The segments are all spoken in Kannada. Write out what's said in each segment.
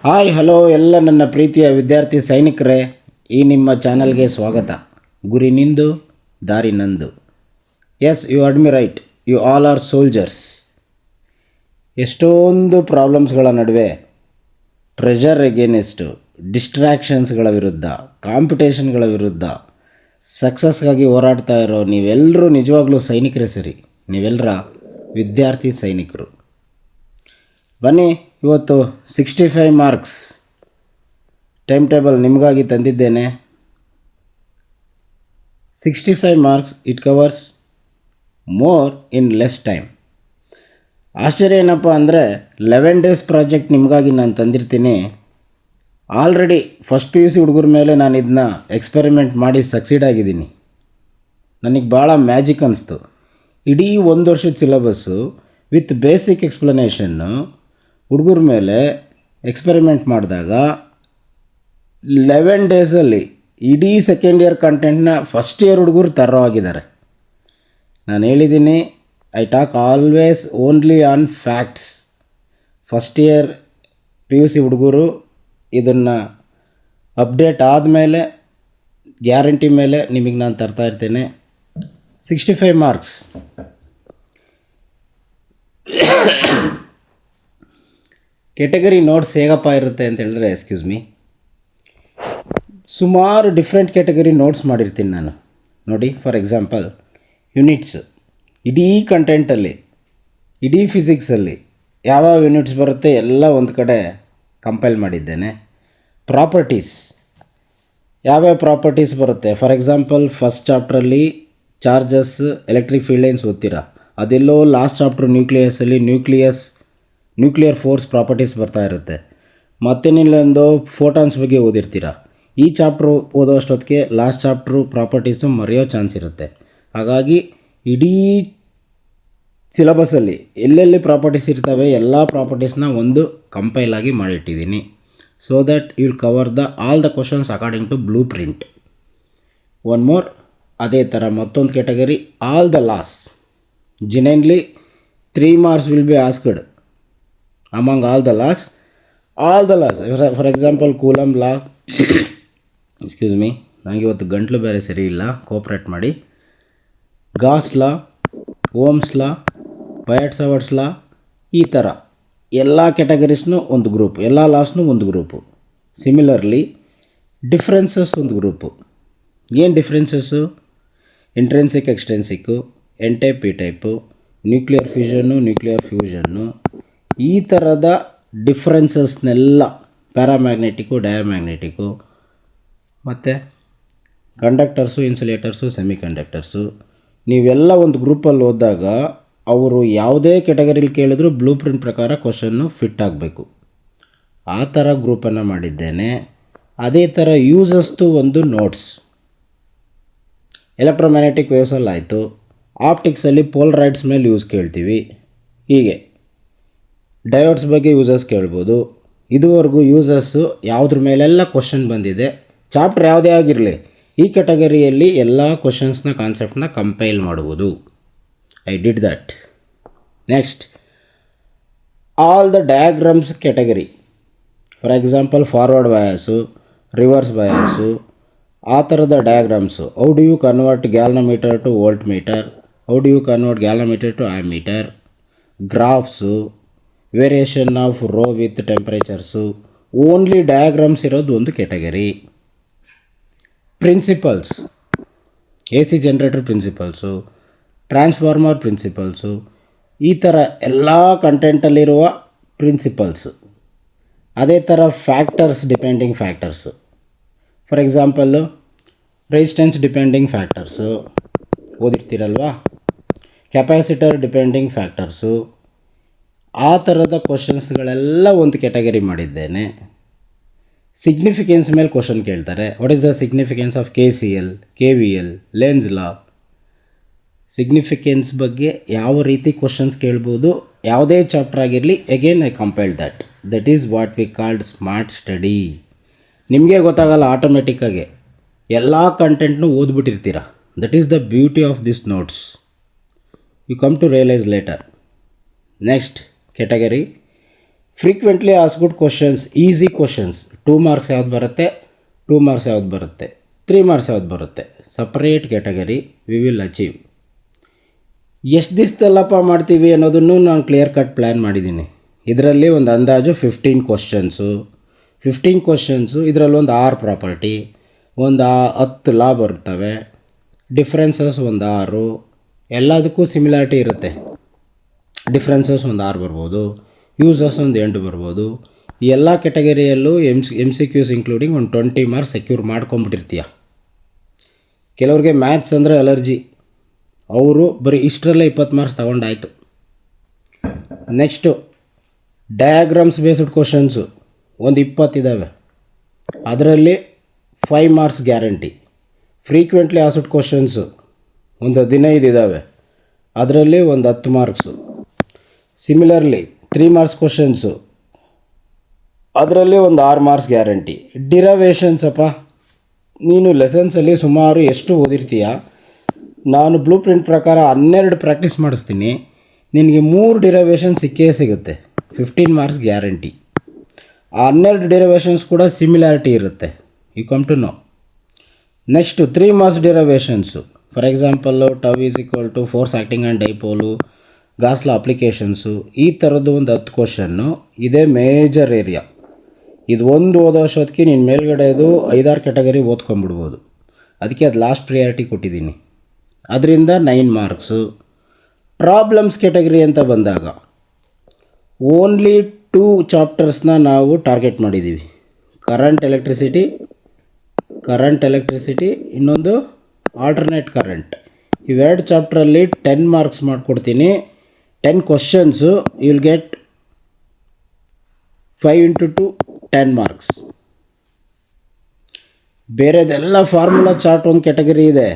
ಹಾಯ್ ಹಲೋ ಎಲ್ಲ ನನ್ನ ಪ್ರೀತಿಯ ವಿದ್ಯಾರ್ಥಿ ಸೈನಿಕರೇ, ಈ ನಿಮ್ಮ ಚಾನಲ್ಗೆ ಸ್ವಾಗತ. ಗುರಿ ನಿಂದು, ದಾರಿ ನಂದು. Yes, you heard me right. You all are soldiers. ಎಷ್ಟೊಂದು ಪ್ರಾಬ್ಲಮ್ಸ್ಗಳ ನಡುವೆ ಪ್ರೆಷರ್ ಎಗೇನೆಸ್ಟು, ಡಿಸ್ಟ್ರ್ಯಾಕ್ಷನ್ಸ್ಗಳ ವಿರುದ್ಧ, ಕಾಂಪಿಟೇಷನ್ಗಳ ವಿರುದ್ಧ ಸಕ್ಸಸ್ಗಾಗಿ ಹೋರಾಡ್ತಾ ಇರೋ ನೀವೆಲ್ಲರೂ ನಿಜವಾಗ್ಲೂ ಸೈನಿಕರೇ ಸರಿ. ನೀವೆಲ್ಲರ ವಿದ್ಯಾರ್ಥಿ ಸೈನಿಕರು. ಬನ್ನಿ, ಇವತ್ತು 65 ಮಾರ್ಕ್ಸ್ ಟೈಮ್ ಟೇಬಲ್ ನಿಮಗಾಗಿ ತಂದಿದ್ದೇನೆ. 65 marks, it covers more in less time. ಆಶ್ಚರ್ಯ ಏನಪ್ಪ ಅಂದರೆ 11 ಡೇಸ್ ಪ್ರಾಜೆಕ್ಟ್ ನಿಮಗಾಗಿ ನಾನು ತಂದಿರ್ತೀನಿ. ಆಲ್ರೆಡಿ ಫಸ್ಟ್ PUC ಹುಡುಗರ ಮೇಲೆ ನಾನು ಇದನ್ನ ಎಕ್ಸ್ಪೆರಿಮೆಂಟ್ ಮಾಡಿ ಸಕ್ಸೀಡ್ ಆಗಿದ್ದೀನಿ. ನನಗೆ ಭಾಳ ಮ್ಯಾಜಿಕ್ ಅನಿಸ್ತು. ಇಡೀ 1 ವರ್ಷದ ಸಿಲೆಬಸ್ಸು ವಿತ್ ಬೇಸಿಕ್ ಎಕ್ಸ್ಪ್ಲನೇಷನ್ನು ಹುಡುಗರ ಮೇಲೆ ಎಕ್ಸ್ಪೆರಿಮೆಂಟ್ ಮಾಡಿದಾಗ 11 ಡೇಸಲ್ಲಿ ಇಡೀ ಸೆಕೆಂಡ್ ಇಯರ್ ಕಂಟೆಂಟ್ನ ಫಸ್ಟ್ ಇಯರ್ ಹುಡುಗರು ತರೋ ಆಗಿದ್ದಾರೆ. ನಾನು ಹೇಳಿದ್ದೀನಿ, I talk always only on facts. First year PUC ಹುಡುಗರು ಇದನ್ನು ಅಪ್ಡೇಟ್ ಆದಮೇಲೆ ಗ್ಯಾರಂಟಿ ಮೇಲೆ ನಿಮಗೆ ನಾನು ತರ್ತಾ ಇರ್ತೇನೆ. 65 ಮಾರ್ಕ್ಸ್. ಕೆಟಗರಿ ನೋಟ್ಸ್ ಹೇಗಪ್ಪ ಇರುತ್ತೆ ಅಂತ ಹೇಳಿದ್ರೆ, ಎಕ್ಸ್ಕ್ಯೂಸ್ ಮೀ, ಸುಮಾರು ಡಿಫ್ರೆಂಟ್ ಕೆಟಗರಿ ನೋಟ್ಸ್ ಮಾಡಿರ್ತೀನಿ ನಾನು. ನೋಡಿ, ಫಾರ್ ಎಕ್ಸಾಂಪಲ್ ಯೂನಿಟ್ಸ್, ಇಡೀ ಕಂಟೆಂಟಲ್ಲಿ, ಇಡೀ ಫಿಸಿಕ್ಸಲ್ಲಿ ಯಾವ್ಯಾವ ಯೂನಿಟ್ಸ್ ಬರುತ್ತೆ ಎಲ್ಲ ಒಂದು ಕಡೆ ಕಂಪೈಲ್ ಮಾಡಿದ್ದೇನೆ. ಪ್ರಾಪರ್ಟೀಸ್, ಯಾವ್ಯಾವ ಪ್ರಾಪರ್ಟೀಸ್ ಬರುತ್ತೆ. ಫಾರ್ ಎಕ್ಸಾಂಪಲ್ ಫಸ್ಟ್ ಚಾಪ್ಟ್ರಲ್ಲಿ ಚಾರ್ಜಸ್, ಎಲೆಕ್ಟ್ರಿಕ್ ಫೀಲ್ಡ್ ಲೈನ್ಸ್ ಓದ್ತೀರಾ. ಅದೆಲ್ಲೋ ಲಾಸ್ಟ್ ಚಾಪ್ಟ್ರ್ ನ್ಯೂಕ್ಲಿಯಸ್ಸಲ್ಲಿ ನ್ಯೂಕ್ಲಿಯರ್ ಫೋರ್ಸ್ ಪ್ರಾಪರ್ಟೀಸ್ ಬರ್ತಾ ಇರುತ್ತೆ. ಮತ್ತೇನಿಲ್ಲೊಂದು ಫೋಟಾನ್ಸ್ ಬಗ್ಗೆ ಓದಿರ್ತೀರ. ಈ ಚಾಪ್ಟ್ರು ಓದೋ ಅಷ್ಟೊತ್ತಿಗೆ ಲಾಸ್ಟ್ ಚಾಪ್ಟ್ರು ಪ್ರಾಪರ್ಟೀಸು ಮರೆಯೋ ಚಾನ್ಸ್ ಇರುತ್ತೆ. ಹಾಗಾಗಿ ಇಡೀ ಸಿಲೆಬಸ್ಸಲ್ಲಿ ಎಲ್ಲೆಲ್ಲಿ ಪ್ರಾಪರ್ಟೀಸ್ ಇರ್ತವೆ ಎಲ್ಲ ಪ್ರಾಪರ್ಟೀಸ್ನ ಒಂದು ಕಂಪೈಲಾಗಿ ಮಾಡಿಟ್ಟಿದ್ದೀನಿ. So that you will cover all the questions according to blueprint. One more, ಅದೇ ಥರ ಮತ್ತೊಂದು category, all the laws. Genuinely 3 marks will be asked among all the laws. For example, Coulomb law, excuse me, ನನಗೆ ಇವತ್ತು ಗಂಟ್ಲು ಬೇರೆ ಸರಿ ಇಲ್ಲ, ಕೋಪ್ರೇಟ್ ಮಾಡಿ. ಗಾಸ್ ಲಾ, ಓಮ್ಸ್ ಲಾ, ಬಯಟ್-ಸವರ್ಟ್ಸ್ ಲಾ, ಈ ಥರ ಎಲ್ಲ ಕೆಟಗರೀಸ್ನೂ ಒಂದು ಗ್ರೂಪು, ಎಲ್ಲ ಲಾಸ್ನೂ ಒಂದು ಗ್ರೂಪು. ಸಿಮಿಲರ್ಲಿ ಡಿಫ್ರೆನ್ಸಸ್ ಒಂದು ಗ್ರೂಪು. ಏನು differences? Intrinsic, extrinsic, N type, P type, nuclear fusion, ಈ ಥರದ ಡಿಫ್ರೆನ್ಸಸ್ನೆಲ್ಲ, ಪ್ಯಾರಾಮ್ಯಾಗ್ನೆಟಿಕ್ಕು, ಡಯಾಮ್ಯಾಗ್ನೆಟಿಕ್ಕು, ಮತ್ತು ಕಂಡಕ್ಟರ್ಸು, ಇನ್ಸುಲೇಟರ್ಸು, ಸೆಮಿಕಂಡಕ್ಟರ್ಸು, ನೀವೆಲ್ಲ ಒಂದು ಗ್ರೂಪಲ್ಲಿ ಓದಿದಾಗ ಅವರು ಯಾವುದೇ ಕೆಟಗರಿಲಿ ಕೇಳಿದ್ರು ಬ್ಲೂ ಪ್ರಿಂಟ್ ಪ್ರಕಾರ ಕ್ವಶನ್ನು ಫಿಟ್ ಆಗಬೇಕು. ಆ ಥರ ಗ್ರೂಪನ್ನು ಮಾಡಿದ್ದೇನೆ. ಅದೇ ಥರ ಯೂಸಸ್ದು ಒಂದು ನೋಟ್ಸ್. ಎಲೆಕ್ಟ್ರೋಮ್ಯಾಗ್ನೆಟಿಕ್ ವೇವ್ಸಲ್ಲಿ ಆಯಿತು, ಆಪ್ಟಿಕ್ಸಲ್ಲಿ ಪೋಲರೈಡ್ಸ್ ಮೇಲೆ ಯೂಸ್ ಕೇಳ್ತೀವಿ. ಹೀಗೆ ಡಯೋಡ್ಸ್ ಬಗ್ಗೆ ಯೂಸಸ್ ಕೇಳ್ಬೋದು. ಇದುವರೆಗೂ ಯೂಸಸ್ಸು ಯಾವುದ್ರ ಮೇಲೆಲ್ಲ ಕ್ವಶನ್ ಬಂದಿದೆ, ಚಾಪ್ಟರ್ ಯಾವುದೇ ಆಗಿರಲಿ, ಈ ಕೆಟಗರಿಯಲ್ಲಿ ಎಲ್ಲ ಕ್ವಶನ್ಸ್ನ ಕಾನ್ಸೆಪ್ಟನ್ನ ಕಂಪೈಲ್ ಮಾಡುವುದು. I did that. Next, all the diagrams category. For example forward bias, reverse bias, ಆ ಥರದ diagrams. How do you convert galvanometer to voltmeter, how do you convert galvanometer to ammeter, graphs, variation of rho with temperatures, only diagrams ಇರೋದು ಒಂದು category. Principles, AC generator principles, transformer principles, ಈ ಥರ ಎಲ್ಲ ಕಂಟೆಂಟಲ್ಲಿರುವ ಪ್ರಿನ್ಸಿಪಲ್ಸು. ಅದೇ ಥರ factors, depending factors. For example resistance depending factors ಓದಿರ್ತೀರಲ್ವಾ, ಕೆಪಾಸಿಟರ್ ಡಿಪೆಂಡಿಂಗ್ ಫ್ಯಾಕ್ಟರ್ಸು, ಆ ಥರದ ಕ್ವಶನ್ಸ್ಗಳೆಲ್ಲ ಒಂದು ಕೆಟಗರಿ ಮಾಡಿದ್ದೇನೆ. ಸಿಗ್ನಿಫಿಕೆನ್ಸ್ ಮೇಲೆ ಕ್ವಶನ್ ಕೇಳ್ತಾರೆ. What is the significance of KCL, KVL, Lenz law, significance ಬಗ್ಗೆ ಯಾವ ರೀತಿ ಕ್ವಶನ್ಸ್ ಕೇಳ್ಬೋದು, ಯಾವುದೇ ಚಾಪ್ಟರ್ ಆಗಿರಲಿ. Again I compile that is what we called smart study. ನಿಮಗೆ ಗೊತ್ತಾಗಲ್ಲ, ಆಟೋಮೆಟಿಕ್ಕಾಗಿ ಎಲ್ಲ ಕಂಟೆಂಟ್ನೂ ಓದ್ಬಿಟ್ಟಿರ್ತೀರ. That is the beauty of this notes. You come to realise later. Next category frequently asked questions, easy questions. 2 marks ಯಾವ್ದು ಬರುತ್ತೆ, 2 ಮಾರ್ಕ್ಸ್ ಯಾವ್ದು ಬರುತ್ತೆ, 3 ಮಾರ್ಕ್ಸ್ ಯಾವ್ದು ಬರುತ್ತೆ, separate category we will achieve. ಎಷ್ಟು ದಿವಸದಲ್ಲಪ್ಪ ಮಾಡ್ತೀವಿ ಅನ್ನೋದನ್ನು ನಾನು ಕ್ಲಿಯರ್ ಕಟ್ ಪ್ಲ್ಯಾನ್ ಮಾಡಿದ್ದೀನಿ. ಇದರಲ್ಲಿ ಒಂದು ಅಂದಾಜು 15 ಕ್ವಶನ್ಸು, ಇದರಲ್ಲಿ ಒಂದು 6 ಪ್ರಾಪರ್ಟಿ, ಒಂದು 10 ಲಾ ಬರ್ತವೆ, ಡಿಫ್ರೆನ್ಸಸ್ ಒಂದು 6, ಎಲ್ಲದಕ್ಕೂ ಸಿಮಿಲಾರಿಟಿ ಇರುತ್ತೆ. ಡಿಫ್ರೆನ್ಸಸ್ ಒಂದು 6 ಬರ್ಬೋದು, ಯೂಸಸ್ ಒಂದು 8 ಬರ್ಬೋದು. ಈ ಎಲ್ಲ ಕ್ಯಾಟಗರಿಯಲ್ಲೂ ಎಮ್ ಸಿ ಕ್ಯೂಸ್ ಇನ್ಕ್ಲೂಡಿಂಗ್ ಒಂದು 20 ಮಾರ್ಕ್ಸ್ ಸೆಕ್ಯೂರ್ ಮಾಡ್ಕೊಂಬಿಟ್ಟಿರ್ತೀಯ. ಕೆಲವ್ರಿಗೆ ಮ್ಯಾಥ್ಸ್ ಅಂದರೆ ಅಲರ್ಜಿ, ಅವರು ಬರೀ ಇಷ್ಟರಲ್ಲೇ 20 ಮಾರ್ಕ್ಸ್ ತಗೊಂಡಾಯಿತು. ನೆಕ್ಸ್ಟು ಡಯಾಗ್ರಾಮ್ಸ್ ಬೇಸ್ಡ್ ಕ್ವಶನ್ಸು ಒಂದು 20 ಇದ್ದಾವೆ, ಅದರಲ್ಲಿ 5 marks guarantee. Frequently asked questions ಒಂದು 15 ಇದ್ದಾವೆ, ಅದರಲ್ಲಿ ಒಂದು 10 ಮಾರ್ಕ್ಸು. ಸಿಮಿಲರ್ಲಿ 3 ಮಾರ್ಕ್ಸ್ ಕ್ವಶನ್ಸು, ಅದರಲ್ಲಿ ಒಂದು 6 ಮಾರ್ಕ್ಸ್ ಗ್ಯಾರಂಟಿ. ಡಿರವೇಷನ್ಸ್ ಅಪ್ಪ, ನೀನು ಲೆಸನ್ಸಲ್ಲಿ ಸುಮಾರು ಎಷ್ಟು ಓದಿರ್ತೀಯ, ನಾನು ಬ್ಲೂ ಪ್ರಿಂಟ್ ಪ್ರಕಾರ 12 ಪ್ರಾಕ್ಟೀಸ್ ಮಾಡಿಸ್ತೀನಿ, ನಿನಗೆ 3 ಡಿರವೇಷನ್ ಸಿಕ್ಕೇ ಸಿಗುತ್ತೆ, 15 ಮಾರ್ಕ್ಸ್ ಗ್ಯಾರಂಟಿ. ಆ 12 ಡಿರವೇಷನ್ಸ್ ಕೂಡ ಸಿಮಿಲಾರಿಟಿ ಇರುತ್ತೆ, you come to know. Next 3 marks derivations, for example tau is equal to force acting and dipole, Gauss law applications, ಈ ಥರದ್ದು ಒಂದು 10 ಕ್ವಶನ್ನು. ಇದೇ ಮೇಜರ್ ಏರಿಯಾ. ಇದು ಒಂದು ಓದೋ ಅಷ್ಟೊತ್ತಿಗೆ ನೀನು ಮೇಲ್ಗಡೆದು 5-6 ಕ್ಯಾಟಗರಿ ಓದ್ಕೊಂಬಿಡ್ಬೋದು. ಅದಕ್ಕೆ ಅದು ಲಾಸ್ಟ್ ಪ್ರಿಯಾರಿಟಿ ಕೊಟ್ಟಿದ್ದೀನಿ. ಅದರಿಂದ 9 ಮಾರ್ಕ್ಸು. ಪ್ರಾಬ್ಲಮ್ಸ್ ಕ್ಯಾಟಗರಿ ಅಂತ ಬಂದಾಗ ಓನ್ಲಿ 2 ಚಾಪ್ಟರ್ಸ್ನ ನಾವು ಟಾರ್ಗೆಟ್ ಮಾಡಿದ್ದೀವಿ. ಕರೆಂಟ್ ಎಲೆಕ್ಟ್ರಿಸಿಟಿ, ಇನ್ನೊಂದು ಆಲ್ಟರ್ನೇಟ್ ಕರೆಂಟ್. ಇವೆರಡು ಚಾಪ್ಟ್ರಲ್ಲಿ 10 ಮಾರ್ಕ್ಸ್ ಮಾಡಿಕೊಡ್ತೀನಿ. 10 questions, you will get 5 × 2 10 marks. ಬೇರೆದೆಲ್ಲ ಫಾರ್ಮುಲಾ ಚಾರ್ಟ್ ಒಂದು ಕ್ಯಾಟಗರಿ ಇದೆ.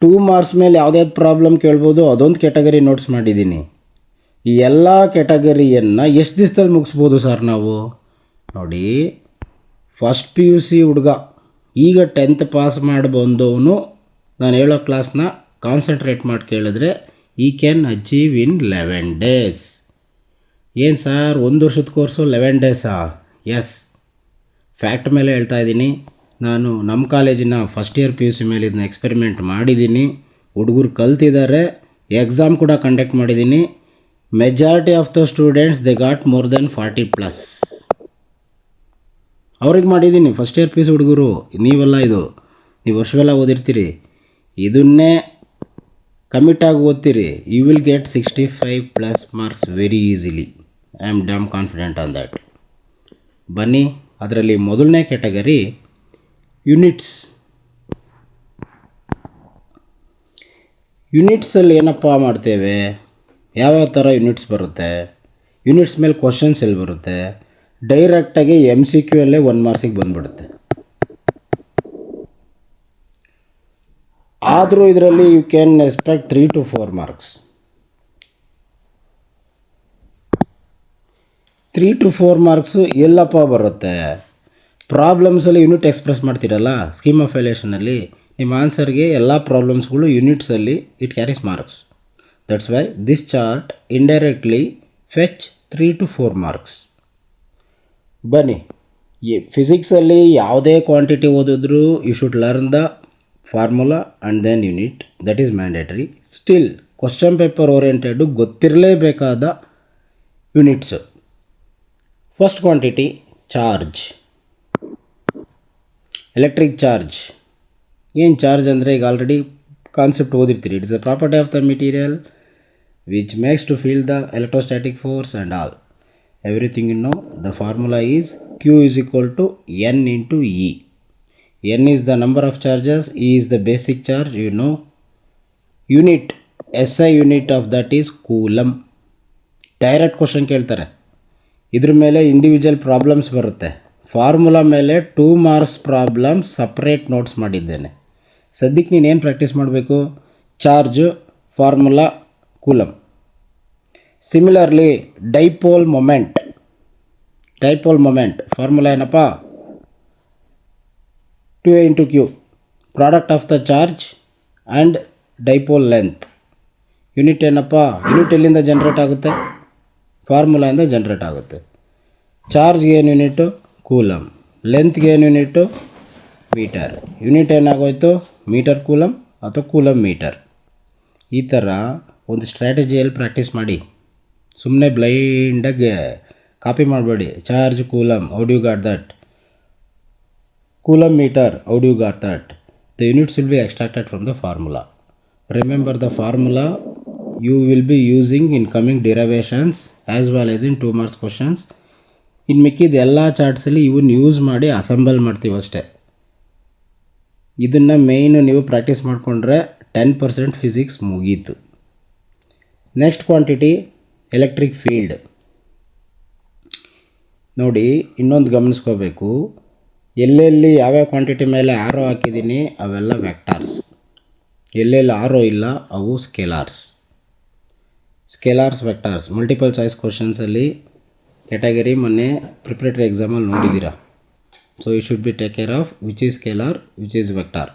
2 ಮಾರ್ಕ್ಸ್ ಮೇಲೆ ಯಾವುದ್ಯಾವ್ದು ಪ್ರಾಬ್ಲಮ್ ಕೇಳ್ಬೋದು, ಅದೊಂದು ಕ್ಯಾಟಗರಿ ನೋಟ್ಸ್ ಮಾಡಿದ್ದೀನಿ. ಈ ಎಲ್ಲ ಕ್ಯಾಟಗರಿಯನ್ನು ಎಷ್ಟು ದಿವಸದಲ್ಲಿ ಮುಗಿಸ್ಬೋದು ಸರ್ ನಾವು? ನೋಡಿ, ಫಸ್ಟ್ PUC ಹುಡುಗ ಈಗ 10th ಪಾಸ್ ಮಾಡಿ ಬಂದವನು ನಾನು ಹೇಳೋ ಕ್ಲಾಸ್ನ ಕಾನ್ಸಂಟ್ರೇಟ್ ಮಾಡಿ ಕೇಳಿದ್ರೆ ಈ ಕ್ಯಾನ್ ಅಚೀವ್ ಇನ್ 11 ಡೇಸ್. ಏನು ಸರ್, 1 ವರ್ಷದ ಕೋರ್ಸು 11 ಡೇಸಾ? ಎಸ್, ಫ್ಯಾಕ್ಟ್ ಮೇಲೆ ಹೇಳ್ತಾ ಇದ್ದೀನಿ. ನಾನು ನಮ್ಮ ಕಾಲೇಜಿನ ಫಸ್ಟ್ ಇಯರ್ PUC ಮೇಲೆ ಇದನ್ನ ಎಕ್ಸ್ಪೆರಿಮೆಂಟ್ ಮಾಡಿದ್ದೀನಿ. ಹುಡುಗರು ಕಲ್ತಿದ್ದಾರೆ, ಎಕ್ಸಾಮ್ ಕೂಡ ಕಂಡಕ್ಟ್ ಮಾಡಿದ್ದೀನಿ. Majority of the students they got more than 40+. ಅವ್ರಿಗೆ ಮಾಡಿದ್ದೀನಿ ಫಸ್ಟ್ ಇಯರ್ PUC ಹುಡುಗರು. ನೀವೆಲ್ಲ ನೀವು ವರ್ಷವೆಲ್ಲ ಓದಿರ್ತೀರಿ, ಇದನ್ನೇ ಕಮಿಟಾಗಿ ಓದ್ತೀರಿ, you will get 65+ marks very easily. I am damn confident on that. ಬನ್ನಿ, ಅದರಲ್ಲಿ ಮೊದಲನೇ ಕ್ಯಾಟಗರಿ ಯೂನಿಟ್ಸಲ್ಲಿ ಏನಪ್ಪ ಮಾಡ್ತೇವೆ, ಯಾವ್ಯಾವ ಥರ ಯೂನಿಟ್ಸ್ ಬರುತ್ತೆ, ಯೂನಿಟ್ಸ್ ಮೇಲೆ ಕ್ವಶನ್ಸ್ ಎಲ್ಲಿ ಬರುತ್ತೆ, ಡೈರೆಕ್ಟಾಗಿ MCQ ಅಲ್ಲೇ 1 ಮಾರ್ಕ್ಸಿಗೆ ಬಂದುಬಿಡುತ್ತೆ. ಆದರೂ ಇದರಲ್ಲಿ you can expect 3 to 4 marks. 3 to 4 marks ಎಲ್ಲಪ್ಪ ಬರುತ್ತೆ? ಪ್ರಾಬ್ಲಮ್ಸಲ್ಲಿ ಯೂನಿಟ್ ಎಕ್ಸ್ಪ್ರೆಸ್ ಮಾಡ್ತೀರಲ್ಲ ಸ್ಕೀಮ್ ಆಫ್ ವ್ಯಾಲ್ಯೂಷನಲ್ಲಿ, ನಿಮ್ಮ ಆನ್ಸರ್ಗೆ ಎಲ್ಲ ಪ್ರಾಬ್ಲಮ್ಸ್ಗಳು ಯೂನಿಟ್ಸಲ್ಲಿ it carries marks. That's why this chart indirectly fetch 3 to 4 marks. ಬನ್ನಿ, ಈ ಫಿಸಿಕ್ಸಲ್ಲಿ ಯಾವುದೇ ಕ್ವಾಂಟಿಟಿ ಓದಿದ್ರು you should learn the formula and then unit, that is mandatory. Still question paper oriented ಗೊತ್ತಿರಲೇಬೇಕಾದ units. First quantity charge, electric charge. ಏನು ಚಾರ್ಜ್ ಅಂದರೆ ಈಗ ಆಲ್ರೆಡಿ ಕಾನ್ಸೆಪ್ಟ್ ಓದಿರ್ತೀರಿ. It is a property of the material which makes to feel the electrostatic force and all. Everything you know. The formula is Q is equal to N into E. N is the number of charges, E is the basic charge, you know. Unit, SI unit of that is coulomb. Direct question ಕೇಳ್ತಾರೆ, ಇದ್ರ ಮೇಲೆ ಇಂಡಿವಿಜುವಲ್ ಪ್ರಾಬ್ಲಮ್ಸ್ ಬರುತ್ತೆ. ಫಾರ್ಮುಲಾ ಮೇಲೆ 2 ಮಾರ್ಕ್ಸ್ ಪ್ರಾಬ್ಲಮ್ ಸಪ್ರೇಟ್ ನೋಟ್ಸ್ ಮಾಡಿದ್ದೇನೆ. ಸದ್ಯಕ್ಕೆ ನೀನೇನು ಪ್ರಾಕ್ಟೀಸ್ ಮಾಡಬೇಕು? Charge, formula, coulomb. Similarly dipole moment formula ಏನಪ್ಪ? 2A into Q, product of the charge and dipole length. Unit ಏನಪ್ಪ? ಯೂನಿಟ್ ಎಲ್ಲಿಂದ ಜನ್ರೇಟ್ ಆಗುತ್ತೆ? ಫಾರ್ಮುಲಾಯಿಂದ ಜನ್ರೇಟ್ ಆಗುತ್ತೆ. ಚಾರ್ಜ್ಗೆ ಏನು ಯೂನಿಟ್ಟು? ಕೂಲಮ್. ಲೆಂತ್ಗೆ ಏನು ಯೂನಿಟ್ಟು? ಮೀಟರ್. ಯೂನಿಟ್ ಏನಾಗೋಯ್ತು? ಮೀಟರ್ ಕೂಲಮ್ ಅಥವಾ ಕೂಲಮ್ ಮೀಟರ್. ಈ ಥರ ಒಂದು ಸ್ಟ್ರಾಟಜಿಯಲ್ಲಿ ಪ್ರಾಕ್ಟೀಸ್ ಮಾಡಿ, ಸುಮ್ಮನೆ ಬ್ಲೈಂಡಾಗಿ ಕಾಪಿ ಮಾಡಬೇಡಿ. Charge coulomb, how do you got that? Coulomb meter, how do you got that? The units will be extracted from the formula. Remember the formula you will be using in coming derivations as well as in 2 marks questions. ಇನ್ನು ಮಿಕ್ಕಿದ ಎಲ್ಲ ಚಾರ್ಟ್ಸಲ್ಲಿ ಇವನ್ನ ಯೂಸ್ ಮಾಡಿ ಅಸೆಂಬಲ್ ಮಾಡ್ತೀವಿ ಅಷ್ಟೇ. ಇದನ್ನು ಮೇಯ್ನು ನೀವು ಪ್ರಾಕ್ಟೀಸ್ ಮಾಡಿಕೊಂಡ್ರೆ 10% ಫಿಸಿಕ್ಸ್ ಮುಗೀತು. Next quantity electric field. ನೋಡಿ, ಇನ್ನೊಂದು ಗಮನಿಸ್ಕೋಬೇಕು, ಎಲ್ಲೆಲ್ಲಿ ಯಾವ್ಯಾವ ಕ್ವಾಂಟಿಟಿ ಮೇಲೆ ಆರೋ ಹಾಕಿದ್ದೀನಿ ಅವೆಲ್ಲ ವೆಕ್ಟಾರ್ಸ್, ಎಲ್ಲೆಲ್ಲಿ ಆರೋ ಇಲ್ಲ ಅವು ಸ್ಕೇಲಾರ್ಸ್. ವೆಕ್ಟಾರ್ಸ್ ಮಲ್ಟಿಪಲ್ ಚಾಯ್ಸ್ ಕ್ವಶನ್ಸಲ್ಲಿ ಕ್ಯಾಟಗರಿ ಮೊನ್ನೆ ಪ್ರಿಪ್ರೇಟರಿ ಎಕ್ಸಾಮಲ್ಲಿ ನೋಡಿದ್ದೀರಾ. So you should be take care of which is scalar, which is vector.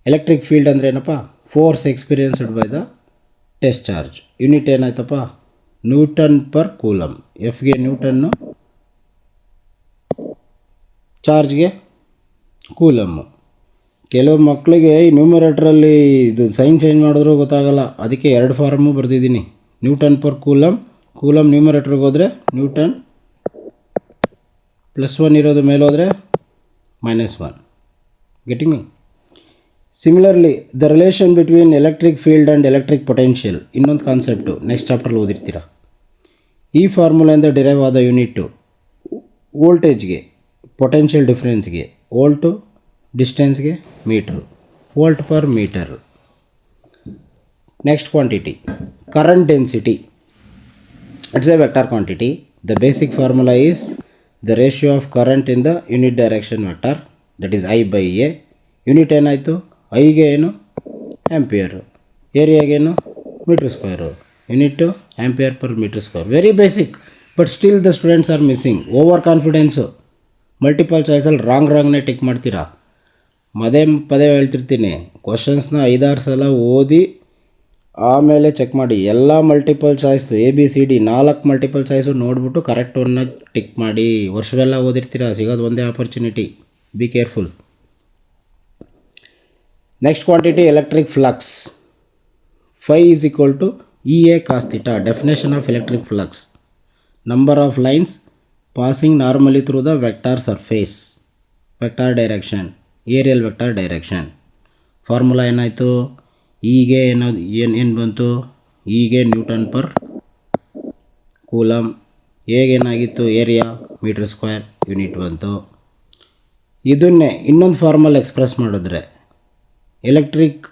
Electric field ಅಂದರೆ ಏನಪ್ಪ? Force experienced by the test charge. Unit ಏನಾಯ್ತಪ್ಪ? Newton per coulomb. ಎಫ್ಗೆ ನ್ಯೂಟನ್ನು, ಚಾರ್ಜ್ಗೆ ಕೂಲಮ್ಮು. ಕೆಲವು ಮಕ್ಕಳಿಗೆ ಈ ನ್ಯೂಮರೇಟ್ರಲ್ಲಿ ಇದು ಸೈನ್ ಚೇಂಜ್ ಮಾಡಿದ್ರೂ ಗೊತ್ತಾಗಲ್ಲ, ಅದಕ್ಕೆ 2 ಫಾರ್ಮು ಬರೆದಿದ್ದೀನಿ. ನ್ಯೂಟನ್ ಪರ್ ಕೂಲಮ್, ಕೂಲಮ್ ನ್ಯೂಮರೇಟ್ರಿಗೆ ಹೋದರೆ ನ್ಯೂಟನ್, +1 ಇರೋದು ಮೇಲೆ ಹೋದರೆ -1. Getting me? Similarly the relation between electric field and electric potential, ಇನ್ನೊಂದು ಕಾನ್ಸೆಪ್ಟು ನೆಕ್ಸ್ಟ್ ಚಾಪ್ಟರ್ಲ್ಲಿ ಓದಿರ್ತೀರ. ಈ ಫಾರ್ಮುಲೆಯಿಂದ ಡಿರೈವ್ ಆದ ಯೂನಿಟ್ಟು ವೋಲ್ಟೇಜ್ಗೆ, ಪೊಟೆನ್ಷಿಯಲ್ ಡಿಫ್ರೆನ್ಸ್ಗೆ ವೋಲ್ಟು, ಡಿಸ್ಟೆನ್ಸ್ಗೆ metre, volt per metre. Next quantity current density. It's a vector quantity. The basic formula is the ratio of current in the unit direction vector, that is I/A. Unit ಏನಾಯಿತು? ಐಗೆ ಏನು? ಆ್ಯಂಪಿಯರು. ಏರಿಯಾಗೇನು? Metre square. Unit ampere per metre square. Very basic, but still the students are missing. Overconfidence. Multiple ಚಾಯ್ಸಲ್ಲಿ ರಾಂಗ್ನೇ ಟಿಕ್ ಮಾಡ್ತೀರಾ. ಪದೇ ಹೇಳ್ತಿರ್ತೀನಿ, ಕ್ವಶನ್ಸ್ನ 5-6 ಸಲ ಓದಿ ಆಮೇಲೆ ಚೆಕ್ ಮಾಡಿ. ಎಲ್ಲ multiple choice ABCD 4 multiple choice ನೋಡಿಬಿಟ್ಟು ಕರೆಕ್ಟ್ ಒನ್ನ ಟಿಕ್ ಮಾಡಿ. ವರ್ಷವೆಲ್ಲ ಓದಿರ್ತೀರ, ಸಿಗೋದು ಒಂದೇ opportunity. Be careful. Next quantity electric flux. Phi is equal to EA cos theta. Definition of electric flux: number of lines passing normally through the vector surface, vector direction, aerial vector direction. Formula ಏನಾಯಿತು? ಈಗೆ ಏನು ಬಂತು? ಈಗೆ ನ್ಯೂಟನ್ ಪರ್ ಕೂಲಮ್. ಏನಾಗಿತ್ತು? Area metre square. ಯೂನಿಟ್ ಬಂತು. ಇದನ್ನೇ ಇನ್ನೊಂದು ಫಾರ್ಮಲ್ ಎಕ್ಸ್ಪ್ರೆಸ್ ಮಾಡಿದ್ರೆ, ಎಲೆಕ್ಟ್ರಿಕ್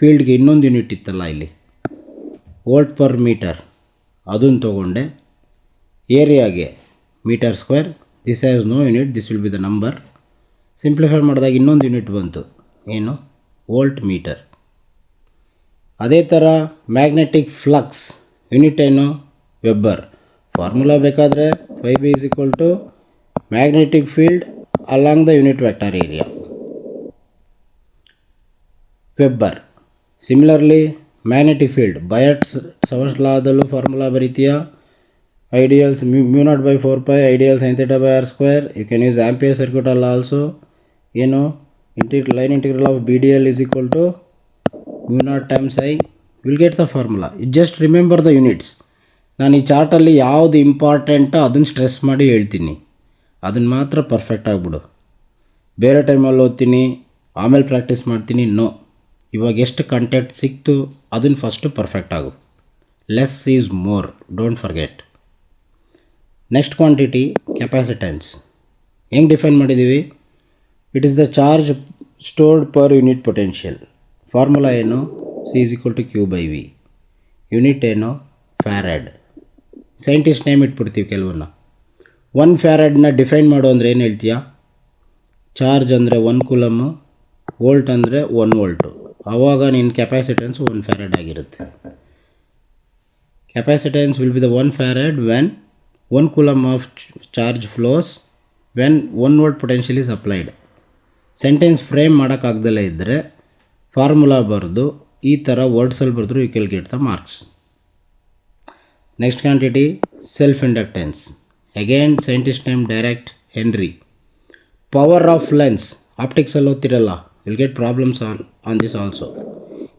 ಫೀಲ್ಡ್ಗೆ ಇನ್ನೊಂದು ಯೂನಿಟ್ ಇತ್ತಲ್ಲ ಇಲ್ಲಿ, ವೋಲ್ಟ್ ಪರ್ ಮೀಟರ್, ಅದನ್ನು ತೊಗೊಂಡೆ. ಏರಿಯಾಗೆ metre square. This has no unit, this will be the number. Simplify ಮಾಡಿದಾಗ ಇನ್ನೊಂದು ಯೂನಿಟ್ ಬಂತು, ಏನು? Volt metre. ಅದೇ ಥರ ಮ್ಯಾಗ್ನೆಟಿಕ್ ಫ್ಲಕ್ಸ್ ಯೂನಿಟ್ ಏನು? ವೆಬ್ಬರ್. ಫಾರ್ಮುಲಾ ಬೇಕಾದರೆ Φb is equal to magnetic field along the unit vector area, weber. Similarly magnetic field Biot's Savart's ಲಾದಲ್ಲೂ ಫಾರ್ಮುಲಾ ಬರೀತೀಯಾ? ಐಡಿಯಲ್ಸ್ μ0/4π ಐಡಿಯಲ್ sin θ/r². You can use Ampere circuit ಅಲ್ಲ ಆಲ್ಸೋ. ಏನು? Line integral of BDL is equal to μ0 times I. Will get the formula. Just remember the units. ನಾನು ಈ ಚಾರ್ಟಲ್ಲಿ ಯಾವುದು ಇಂಪಾರ್ಟೆಂಟೋ ಅದನ್ನು ಸ್ಟ್ರೆಸ್ ಮಾಡಿ ಹೇಳ್ತೀನಿ, ಅದನ್ನು ಮಾತ್ರ ಪರ್ಫೆಕ್ಟ್ ಆಗಿಬಿಡು. ಬೇರೆ ಟೈಮಲ್ಲಿ ಓದ್ತೀನಿ, ಆಮೇಲೆ ಪ್ರಾಕ್ಟೀಸ್ ಮಾಡ್ತೀನಿ. ನೋ, ಇವಾಗ ಎಷ್ಟು ಕಂಟೆಂಟ್ ಸಿಕ್ತು ಅದನ್ನು ಫಸ್ಟು ಪರ್ಫೆಕ್ಟ್ ಆಗು. Less is more, don't forget. Next quantity capacitance. ಹೆಂಗೆ ಡಿಫೈನ್ ಮಾಡಿದ್ದೀವಿ? It is the charge stored per unit potential. Formula ಏನು? C is equal to Q/V. Unit ಏನು? ಫ್ಯಾರಡ್. ಸೈಂಟಿಸ್ಟ್ ನೇಮ್ ಇಟ್ಬಿಡ್ತೀವಿ ಕೆಲವನ್ನ. 1 ಫ್ಯಾರಡ್ನ ಡಿಫೈನ್ ಮಾಡು ಅಂದರೆ ಏನು ಹೇಳ್ತೀಯಾ? ಚಾರ್ಜ್ ಅಂದರೆ 1 ಕೂಲಮ್ಮು, ವೋಲ್ಟ್ ಅಂದರೆ 1 ವೋಲ್ಟು. ಆವಾಗ ನಿನ್ನ ಕೆಪಾಸಿಟೆನ್ಸ್ 1 ಫ್ಯಾರಡ್ ಆಗಿರುತ್ತೆ. Capacitance will be the 1 farad when 1 coulomb of charge flows when 1 volt potential is applied. Sentence frame ಮಾಡೋಕ್ಕಾಗ್ದಲೇ ಇದ್ದರೆ ಫಾರ್ಮುಲಾ ಬರೆದು ಈ ಥರ ವರ್ಡ್ಸಲ್ಲಿ ಬರೆದ್ರು you can get the marks. Next quantity, self-inductance. Again, scientist name direct Henry. Power of lens. Optics ಅಲ್ಲಿ ಓದ್ತಿರಲ್ಲ, will get problems on this also.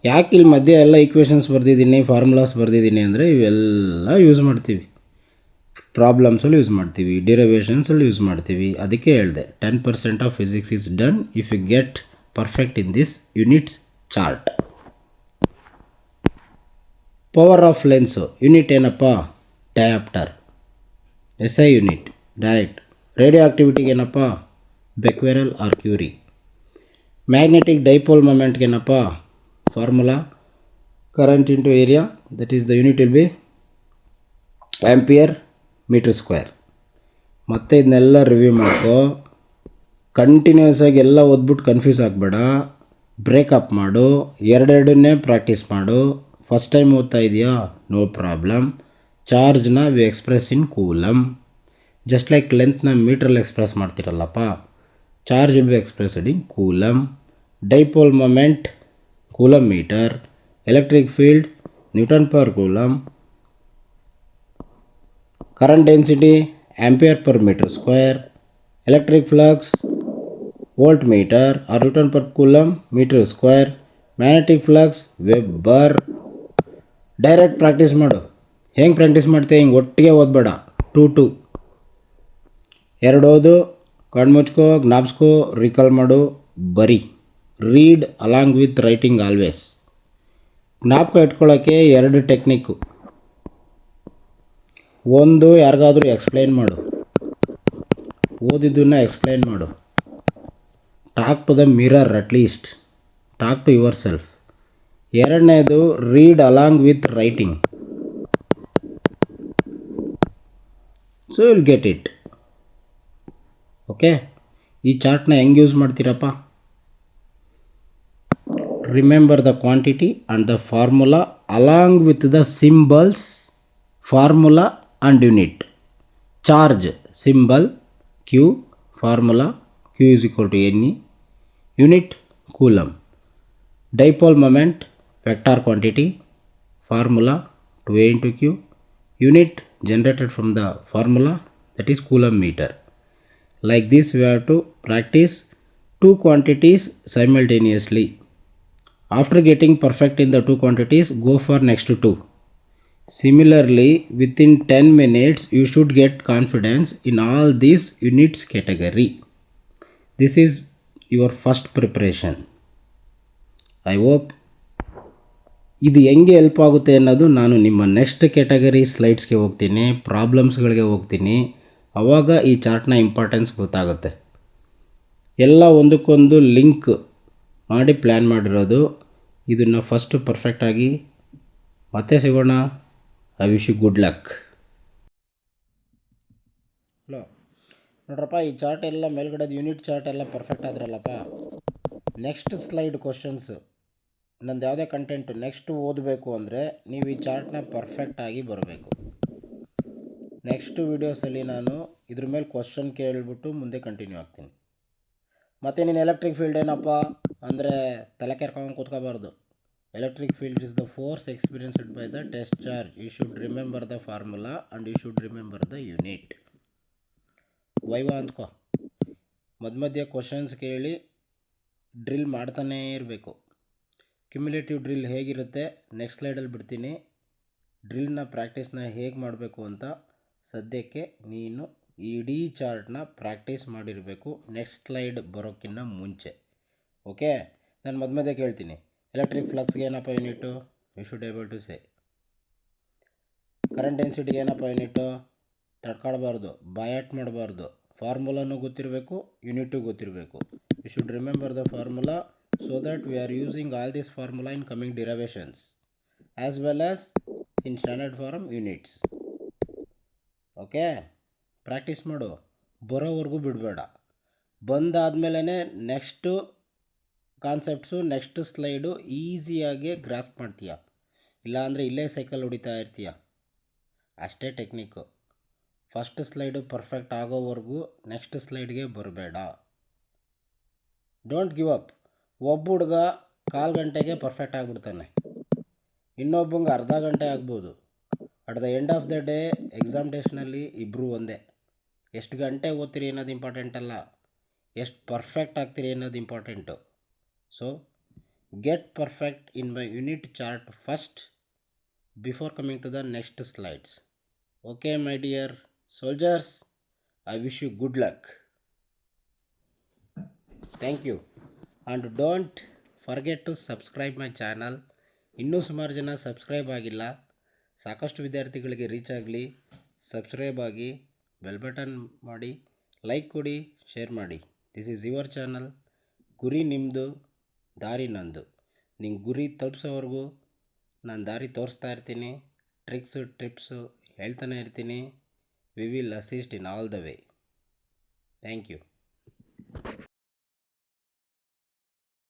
ಯಾಕೆ ಇಲ್ಲಿ ಮಧ್ಯೆ ಎಲ್ಲ ಈಕ್ವೇಷನ್ಸ್ ಬರೆದಿದ್ದೀನಿ, ಫಾರ್ಮುಲಾಸ್ ಬರೆದಿದ್ದೀನಿ ಅಂದರೆ ಇವೆಲ್ಲ ಯೂಸ್ ಮಾಡ್ತೀವಿ. ಪ್ರಾಬ್ಲಮ್ಸಲ್ಲಿ ಯೂಸ್ ಮಾಡ್ತೀವಿ, ಡಿರೈವೇಷನ್ಸಲ್ಲಿ ಯೂಸ್ ಮಾಡ್ತೀವಿ. ಅದಕ್ಕೆ ಹೇಳಿದೆ 10% of physics is done if you get perfect in this units chart. Power of lens unit ಏನಪ್ಪ? Dioptre. SI unit direct. Radio ಆಕ್ಟಿವಿಟಿಗೆ ಏನಪ್ಪ? Becquerel or curie. Magnetic dipole ಮೊಮೆಂಟ್ಗೆ ಏನಪ್ಪ? Formula current into area, that is the unit will be ampere metre square. ಮತ್ತೆ ಇದನ್ನೆಲ್ಲ ರಿವ್ಯೂ ಮಾಡ್ಕೋ. ಕಂಟಿನ್ಯೂಸ್ ಆಗಿ ಎಲ್ಲ ಓದ್ಬಿಟ್ಟು ಕನ್ಫ್ಯೂಸ್ ಆಗಬೇಡ. ಬ್ರೇಕಪ್ ಮಾಡು, ಎರಡೆರಡನ್ನೇ ಪ್ರಾಕ್ಟೀಸ್ ಮಾಡು. ಫಸ್ಟ್ ಟೈಮ್ ಓದ್ತಾ ಇದೆಯಾ? No problem. ಚಾರ್ಜ್ನ we express in coulomb, just like ಲೆಂತ್ನ ಮೀಟ್ರಲ್ಲಿ ಎಕ್ಸ್ಪ್ರೆಸ್ ಮಾಡ್ತಿರಲ್ಲಪ್ಪ. Charge will be expressed in coulomb. Dipole moment coulomb metre. Electric field newton per coulomb. current density ampere per meter square. Electric flux voltmeter or Newton per coulomb meter square. Magnetic flux Weber. Direct practice ಮಾಡು. ಹೆಂಗೆ ಪ್ರಾಕ್ಟೀಸ್ ಮಾಡ್ತೀಯ? ಹಿಂಗೆ ಒಟ್ಟಿಗೆ ಓದಬೇಡ. 2 ಎರಡು ಓದು, ಕಣ್ಮುಚ್ಕೋ, ಜ್ಞಾಪಿಸ್ಕೋ, ರಿಕಾಲ್ ಮಾಡು, ಬರಿ. Read along with writing always. ಜ್ಞಾಪಕ ಇಟ್ಕೊಳ್ಳೋಕ್ಕೆ 2 ಟೆಕ್ನಿಕ್ಕು. ಒಂದು, ಯಾರಿಗಾದರೂ ಎಕ್ಸ್ಪ್ಲೈನ್ ಮಾಡು, ಓದಿದ್ದನ್ನು ಎಕ್ಸ್ಪ್ಲೈನ್ ಮಾಡು. Talk to the mirror, at least talk to yourself. ಎರಡನೇದು, read along with writing. So will get it. Okay, ಈ ಚಾರ್ಟ್ನ ಹೆಂಗೆ ಯೂಸ್ ಮಾಡ್ತೀರಪ್ಪ? Remember the quantity and the formula along with the symbols, formula and unit. Charge symbol Q, formula Q is equal to Ne, unit coulomb. Dipole moment vector quantity, formula 2A into Q, unit generated from the formula, that is coulomb meter. Like this we have to practice 2 quantities simultaneously. After getting perfect in the 2 quantities, go for next 2. Similarly, within 10 minutes you should get confidence in all these units category. This is your first preparation. I hope ಇದು ಹೆಂಗೆ ಹೆಲ್ಪ್ ಆಗುತ್ತೆ ಅನ್ನೋದು ನಾನು ನಿಮ್ಮ ನೆಕ್ಸ್ಟ್ ಕ್ಯಾಟಗರಿ ಸ್ಲೈಡ್ಸ್ಗೆ ಹೋಗ್ತೀನಿ, ಪ್ರಾಬ್ಲಮ್ಸ್ಗಳಿಗೆ ಹೋಗ್ತೀನಿ. ಆವಾಗ ಈ ಚಾರ್ಟ್ನ ಇಂಪಾರ್ಟೆನ್ಸ್ ಗೊತ್ತಾಗುತ್ತೆ. ಎಲ್ಲ ಒಂದಕ್ಕೊಂದು ಲಿಂಕ್ ಮಾಡಿ ಪ್ಲ್ಯಾನ್ ಮಾಡಿರೋದು. ಇದನ್ನು ಫಸ್ಟು ಪರ್ಫೆಕ್ಟಾಗಿ ಮತ್ತೆ ಸಿಗೋಣ. I wish you good luck. Hello ನೋಡ್ರಪ್ಪ, ಈ ಚಾರ್ಟ್ ಎಲ್ಲ ಮೇಲ್ಗಡೆದು ಯೂನಿಟ್ ಚಾರ್ಟ್ ಎಲ್ಲ ಪರ್ಫೆಕ್ಟ್ ಆದ್ರಲ್ಲಪ್ಪ. ನೆಕ್ಸ್ಟ್ ಸ್ಲೈಡ್ ಕ್ವಶನ್ಸು, ನಂದು ಯಾವುದೇ ಕಂಟೆಂಟು ನೆಕ್ಸ್ಟ್ ಓದಬೇಕು ಅಂದರೆ ನೀವು ಈ ಚಾರ್ಟ್ನ ಪರ್ಫೆಕ್ಟಾಗಿ ಬರಬೇಕು. ನೆಕ್ಸ್ಟ್ ವೀಡಿಯೋಸಲ್ಲಿ ನಾನು ಇದ್ರ ಮೇಲೆ ಕ್ವಶನ್ ಕೇಳಿಬಿಟ್ಟು ಮುಂದೆ ಕಂಟಿನ್ಯೂ ಆಗ್ತೀನಿ. ಮತ್ತು ನೀನು ಎಲೆಕ್ಟ್ರಿಕ್ ಫೀಲ್ಡ್ ಏನಪ್ಪ ಅಂದರೆ ತಲೆ ಕೆರ್ಕೊಂಡು ಕೂತ್ಕೋಬಾರ್ದು. Electric field is the force experienced by the test charge. You should remember the formula and you should remember the unit. Viva ಅಂದ್ಕೋ. ಮಧ್ಯ ಕ್ವಶನ್ಸ್ ಕೇಳಿ ಡ್ರಿಲ್ ಮಾಡ್ತಾನೇ ಇರಬೇಕು. ಕ್ಯುಮ್ಯುಲೇಟಿವ್ ಡ್ರಿಲ್ ಹೇಗಿರುತ್ತೆ ನೆಕ್ಸ್ಟ್ ಸ್ಲೈಡಲ್ಲಿ ಬಿಡ್ತೀನಿ. ಡ್ರಿಲ್ನ ಪ್ರಾಕ್ಟೀಸ್ನ ಹೇಗೆ ಮಾಡಬೇಕು ಅಂತ ಸದ್ಯಕ್ಕೆ ನೀನು ಇಡೀ ಚಾರ್ಟ್ನ ಪ್ರಾಕ್ಟೀಸ್ ಮಾಡಿರಬೇಕು ನೆಕ್ಸ್ಟ್ ಸ್ಲೈಡ್ ಬರೋಕ್ಕಿಂತ ಮುಂಚೆ. ಓಕೆ, ನಾನು ಮಧ್ಯ ಕೇಳ್ತೀನಿ. ಎಲೆಕ್ಟ್ರಿಕ್ ಫ್ಲಕ್ಸ್ಗೆ ಏನಪ್ಪ unit? You should able to say. Current ಡೆನ್ಸಿಟಿಗೆ ಏನಪ್ಪ ಯೂನಿಟು? ತಡ್ಕೊಳ್ಬಾರ್ದು, ಬಾಯಾಟ್ ಮಾಡಬಾರ್ದು. ಫಾರ್ಮುಲಾನು ಗೊತ್ತಿರಬೇಕು, ಯೂನಿಟು ಗೊತ್ತಿರಬೇಕು. You should remember the formula so that we are using all this formula in coming derivations as well as in standard form units. Okay, practice ಮಾಡು, ಬರೋವರೆಗೂ ಬಿಡಬೇಡ. ಬಂದಾದಮೇಲೆ ನೆಕ್ಸ್ಟು ಕಾನ್ಸೆಪ್ಟ್ಸು ನೆಕ್ಸ್ಟ್ ಸ್ಲೈಡು ಈಸಿಯಾಗಿ ಗ್ರಾಸ್ಪ್ ಮಾಡ್ತೀಯ. ಇಲ್ಲಾಂದರೆ ಇಲ್ಲೇ ಸೈಕಲ್ ಹೊಡಿತಾ ಇರ್ತೀಯ. ಅಷ್ಟೇ ಟೆಕ್ನಿಕ್ಕು. ಫಸ್ಟ್ ಸ್ಲೈಡು ಪರ್ಫೆಕ್ಟ್ ಆಗೋವರೆಗೂ ನೆಕ್ಸ್ಟ್ ಸ್ಲೈಡ್ಗೆ ಬರಬೇಡ. Don't give up. ಒಬ್ಬ ಹುಡುಗ 1/4 ಗಂಟೆಗೆ ಪರ್ಫೆಕ್ಟ್ ಆಗಿಬಿಡ್ತಾನೆ, ಇನ್ನೊಬ್ಬಂಗೆ ಅರ್ಧ ಗಂಟೆ ಆಗ್ಬೋದು. At the end of the day exam ಡೇಸ್ನಲ್ಲಿ ಇಬ್ಬರು ಒಂದೇ. ಎಷ್ಟು ಗಂಟೆ ಓದ್ತೀರಿ ಅನ್ನೋದು ಇಂಪಾರ್ಟೆಂಟ್ ಅಲ್ಲ, ಎಷ್ಟು ಪರ್ಫೆಕ್ಟ್ ಆಗ್ತೀರಿ ಅನ್ನೋದು important. So get perfect in my unit chart first before coming to the next slides. Okay my dear soldiers, I wish you good luck. Thank you. And don't forget to subscribe my channel. ಇನ್ನೂ ಸುಮಾರು ಜನ ಸಬ್ಸ್ಕ್ರೈಬ್ ಆಗಿಲ್ಲ, ಸಾಕಷ್ಟು ವಿದ್ಯಾರ್ಥಿಗಳಿಗೆ ರೀಚ್ ಆಗಲಿ. ಸಬ್ಸ್ಕ್ರೈಬ್ ಆಗಿ, ಬೆಲ್ ಬಟನ್ ಮಾಡಿ, ಲೈಕ್ ಕೊಡಿ, ಶೇರ್ ಮಾಡಿ. This is your channel. ಗುರಿ ನಿಮ್ಮದು, ದಾರಿ ನಂದು. ನಿಂಗೆ ಗುರಿ ತಲುಪಿಸೋವರೆಗೂ ನಾನು ದಾರಿ ತೋರಿಸ್ತಾ ಇರ್ತೀನಿ, ಟ್ರಿಪ್ಸು ಹೇಳ್ತಾನೆ ಇರ್ತೀನಿ. We will assist in all the way. Thank you.